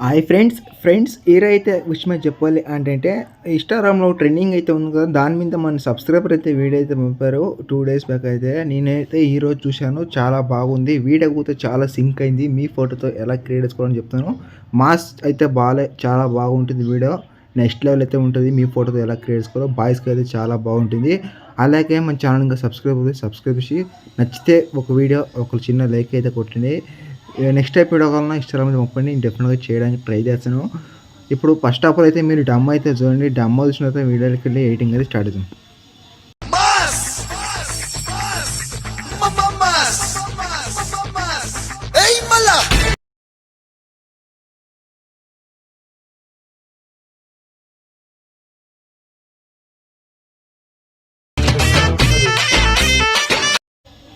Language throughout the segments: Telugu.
హాయ్ ఫ్రెండ్స్ ఈరైతే విషయం చెప్పాలి అంటే ఇన్స్టాగ్రామ్లో ట్రెండింగ్ అయితే ఉంది కదా, దాని మీద మన సబ్స్క్రైబర్ అయితే వీడియో అయితే పంపారు 2 days బ్యాక్. అయితే నేనైతే ఈరోజు చూశాను, చాలా బాగుంది. వీడియో కూడా చాలా సింక్ అయింది. మీ ఫోటోతో ఎలా క్రియేట్ చేసుకోవాలని చెప్తాను. మాస్ అయితే చాలా బాగుంటుంది వీడియో. నెక్స్ట్ లెవెల్ అయితే ఉంటుంది. మీ ఫోటోతో ఎలా క్రియేట్ చేసుకోవాలో బాయ్స్కి అయితే చాలా బాగుంటుంది. అలాగే మన ఛానల్ ఇంకా సబ్స్క్రైబ్ చేసి నచ్చితే ఒక వీడియో ఒక చిన్న లైక్ అయితే కొట్టండి. నెక్స్ట్ టైప్ వీడియో కావాలన్నా ఇన్స్టాగ్రామ్ పంపండి, నేను డెఫినెట్గా చేయడానికి ట్రై చేస్తాను. ఇప్పుడు ఫస్ట్ ఆఫ్ ఆల్ అయితే మీరు డమ్ అయితే చూడండి. డమ్ చూసిన తర్వాత వీడియోకి వెళ్ళి ఎడిటింగ్ అయితే స్టార్ట్ అవుతుంది.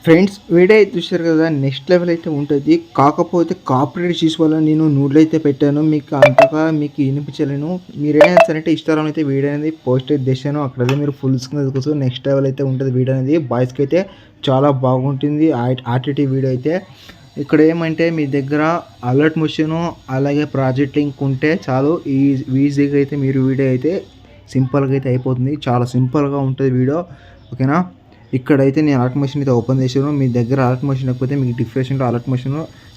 ఫ్రెండ్స్ వీడియో అయితే చూసారు కదా, నెక్స్ట్ లెవెల్ అయితే ఉంటుంది. కాకపోతే కాపీరైట్ ఇష్యూస్ వల్ల నేను నూడ్లు అయితే పెట్టాను, మీకు అంతగా మీకు వినిపించలేను. మీరేం చేస్తారంటే ఇన్స్టాగ్రామ్ అయితే వీడియో అనేది పోస్ట్ అయితే చేశాను, అక్కడైతే మీరు ఫుల్ స్క్రీన్ కోసం నెక్స్ట్ లెవెల్ అయితే ఉంటుంది వీడియో అనేది. బాయ్స్కి అయితే చాలా బాగుంటుంది ఆర్టీటీ వీడియో అయితే. ఇక్కడ ఏమంటే మీ దగ్గర అలర్ట్ మోషన్ అలాగే ప్రాజెక్ట్ లింక్ ఉంటే చాలు, ఈజీగా అయితే మీరు వీడియో అయితే సింపుల్గా అయితే అయిపోతుంది. చాలా సింపుల్గా ఉంటుంది వీడియో, ఓకేనా. ఇక్కడైతే నేను అలర్ట్ మోషన్ అయితే ఓపెన్ చేశాను. మీ దగ్గర అలర్ట్ మోషన్ లేకపోతే మీకు డిస్క్రిప్షన్లో అలర్ట్ మోషన్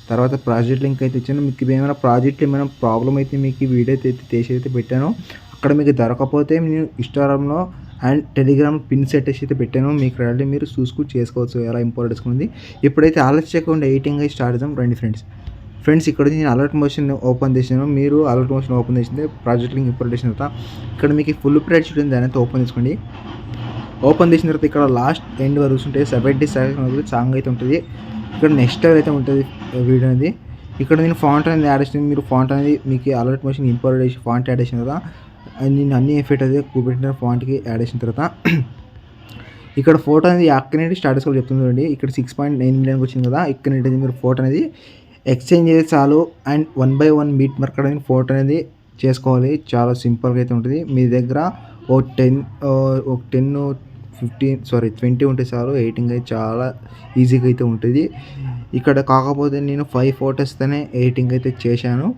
తర్వాత ప్రాజెక్ట్ లింక్ అయితే ఇచ్చాను. మీకు ఏమైనా ప్రాజెక్ట్ ఏమైనా ప్రాబ్లం అయితే మీకు వీడియో అయితే తీసి అయితే పెట్టాను. అక్కడ మీకు దొరకకపోతే నేను ఇన్స్టాగ్రామ్లో అండ్ టెలిగ్రామ్ పిన్ సెట్ అయితే పెట్టాను. మీకు రెడీ మీరు చూసుకుని చేసుకోవచ్చు ఎలా ఇంపోర్ట్ చేసుకుంది. ఇప్పుడైతే ఆలోచించకుండా ఎడిటింగ్ అయితే స్టార్ట్ చేద్దాం రండి ఫ్రెండ్స్. ఇక్కడ నేను అలర్ట్ మోషన్ ఓపెన్ చేశాను. మీరు అలర్ట్ మోషన్ ఓపెన్ చేసింది ప్రాజెక్ట్ లింక్ ఇంపోర్ట్ చేసిన తర్వాత ఇక్కడ మీకు ఫుల్ ప్రైడ్ షీట్ ఉంది, దాని అయితే ఓపెన్ చేసుకోండి. ఓపెన్ చేసిన తర్వాత ఇక్కడ లాస్ట్ ఎండ్ వరకు ఉంటే 70 seconds వరకు సాంగ్ అయితే ఉంటుంది. ఇక్కడ నెక్స్ట్ అయితే ఉంటుంది వీడియో అనేది. ఇక్కడ నేను ఫాంట్ అనేది యాడ్ చేసింది. మీరు ఫాంట్ అనేది మీకు అలర్ట్ మోషన్ ఇంపోర్ట్ చేసి ఫాంట్ యాడ్ చేసిన తర్వాత నేను అన్ని ఎఫెక్ట్ అయితే కూపెట్టిన ఫాంట్కి యాడ్ చేసిన తర్వాత ఇక్కడ ఫోటో అనేది అక్కడ నుండి స్టార్ట్ చేసుకోవాలి చెప్తుంది చూడండి. ఇక్కడ 6.9 million వచ్చింది కదా, ఇక్కడ నుండి మీరు ఫోటో అనేది ఎక్స్చేంజ్ చేసి చాలు. అండ్ 1 by 1 బీట్ మార్క్ అనేది ఫోటో అనేది చేసుకోవాలి. చాలా సింపుల్గా అయితే ఉంటుంది. మీ దగ్గర ఒక 20 ఉంటే చాలు, ఎడిటింగ్ అయితే చాలా ఈజీగా అయితే ఉంటుంది. ఇక్కడ కాకపోతే నేను 5 photos-తోనే ఎడిటింగ్ అయితే చేశాను.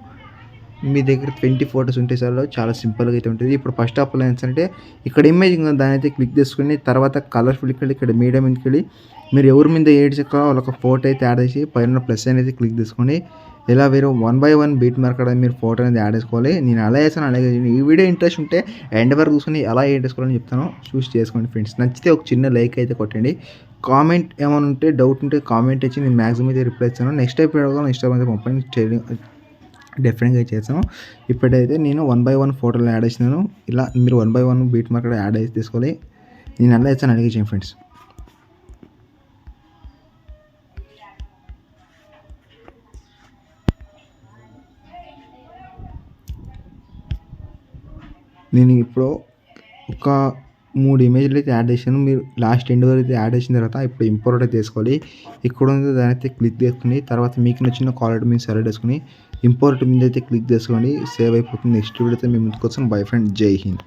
మీ దగ్గర 20 photos ఉంటే చాలు, చాలా సింపుల్గా అయితే ఉంటుంది. ఇప్పుడు ఫస్ట్ ఆఫ్ ఆల్ ఏంటంటే ఇక్కడ ఇమేజ్ దాని అయితే క్లిక్ చేసుకుని తర్వాత కలర్ఫుల్ ఇక్కడ మీడియం మీదకి వెళ్ళి మీరు ఎవరి మీద ఏడ్ చేసుకోవాలో వాళ్ళకి ఫోటో అయితే యాడ్ చేసి పైన ప్లస్ అనేది క్లిక్ చేసుకోండి. ఇలా మీరు 1 by 1 బీట్ మార్క్ అనేది మీరు ఫోటో అనేది యాడ్ చేసుకోవాలి. నేను అలా చేస్తాను, అలాగే ఈ వీడియో ఇంట్రెస్ట్ ఉంటే ఎండ్ వరకు చూసుకుని ఎలా యాడ్ చేసుకోవాలని చెప్తాను, చూసి చేసుకోండి ఫ్రెండ్స్. నచ్చితే ఒక చిన్న లైక్ అయితే కొట్టండి. కామెంట్ ఏమైనా ఉంటే డౌట్ ఉంటే కామెంట్ ఇచ్చి నేను మ్యాక్సిమం అయితే రిప్లై ఇస్తాను. నెక్స్ట్ టైప్ ఇన్స్టాగ్రామ్ అయితే పంపండి, డెఫినెట్గా చేస్తాను. ఇప్పుడైతే నేను 1 by 1 ఫోటోలు యాడ్ చేసినాను. ఇలా మీరు 1 by 1 బీట్ మార్క్ యాడ్ అయితే తీసుకోవాలి. నేను అలా చేస్తాను, అడిగి చేయండి ఫ్రెండ్స్. నేను ఇప్పుడు ఒక 3 ఇమేజ్లు అయితే యాడ్ చేశాను. మీరు లాస్ట్ ఎండ్ వరకు అయితే యాడ్ చేసిన తర్వాత ఇప్పుడు ఇంపోర్ట్ అయితే చేసుకోవాలి. ఇక్కడ ఉంది దాని అయితే క్లిక్ చేసుకుని తర్వాత మీకు నచ్చిన క్వాలిటీ మీద సెలెక్ట్ చేసుకుని ఇంపోర్ట్ మీద అయితే క్లిక్ చేసుకోండి, సేవ్ అయిపోతుంది. నెక్స్ట్ వీడియో అయితే మీ ముందుకు వస్తాను. బై ఫ్రెండ్, జై హింద్.